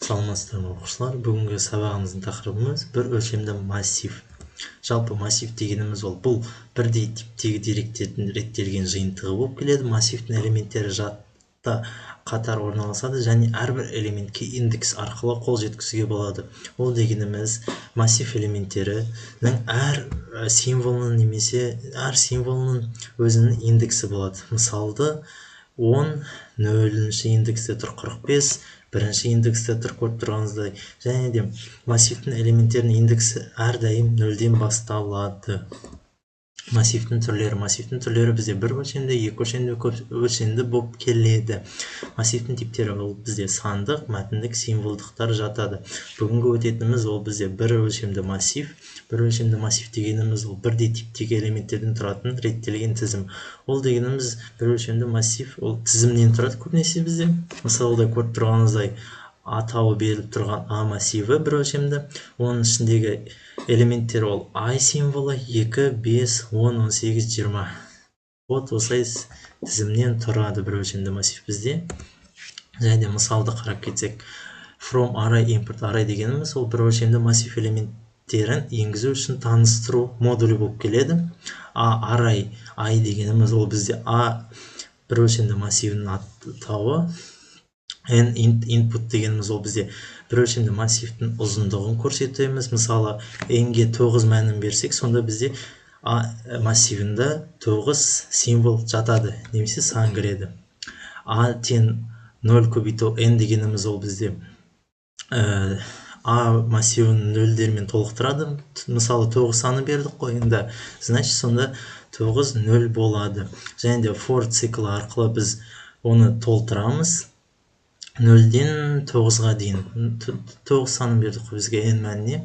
Саламатсыздар ма оқушылар? Бүгінгі сабағымыздың тақырыбымыз бір өлшемді массив. Жалпы массив дегеніміз бұл бірдей типтегі деректердің реттелген жиынтығы болып келеді. Массивтің элементтері жадта қатар орналасады және әрбір элементке индекс арқылы қол жеткізуге болады. Ол дегеніміз массив элементтерінің әр символының немесе әр символының өзінің индексі болады. Мысалды 10, 0-ші индексте тұр 45, бірінші индексте тұр көріп тұрғаныңыздай, және де массивтің элементтерінің индексі әрдайым 0-ден басталады. Массивтің түрлері бізде бір өлшемді, екі өлшемді, көп өлшемді болып келеді. Массивтің типтері ол бізде сандық, мәтіндік, символдықтар жатады. Бүгінгі өтетініміз ол бізде бір өлшемді массив. Бір өлшемді массив дегеніміз ол бірдей типтегі элементтерден тұратын реттелген тізім. Ол дегеніміз бір өлшемді массив ол тізімнен тұрады көбінесе бізде. Мысалда көріп тұрғаныңыздай атауы беріліп тұрған А массиві бір өлшемді. Оның ішіндегі элементтер ол I символы 2, 5, 10, 18, 20. Осылай тізімнен тұрады бір өлшемді массив бізде. Және де мысалды қарап кетсек, from array import array дегеніміз ол бір өлшемді массив элементтерін енгізу үшін таныстыру модулі болып келеді. Array I дегеніміз ол бізде A бір өлшемді массивінің атауы. Input дегеніміз ол бізде бір өлшемді массивтің ұзындығын көрсетеміз. Мысалы, n-ге 9 мәнін берсек, сонда бізде массивінде 9 символ жатады, немесе сан кіреді. A-тен 0 көбейту n дегеніміз ол бізде A массивін нөлдермен толықтырады. Мысалы, 9 саны бердік қой, енді, значит, сонда 9 0 болады. Және де for циклы арқылы біз оны толтырамыз. 0-ден 9-ға дейін 9 санын бердік қой бізге n мәніне.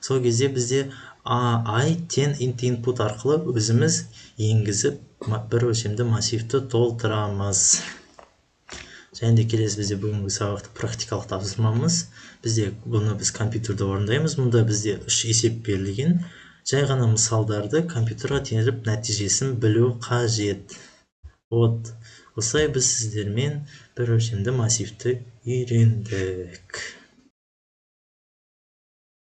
Сол кезде бізде I тен input арқылы өзіміз енгізіп бір өлшемді массивті толтырамыз. Және де келесі бізде бүгінгі сабақты практикалық тапсырмамыз. Бұны біз компьютерде орындаймыз. Мұнда бізде 3 есеп берілген. Жай ғана мысалдарды компьютерға теріп нәтижесін білу қажет. Осылай біз сіздермен бір өлшемді массивті үйрендік.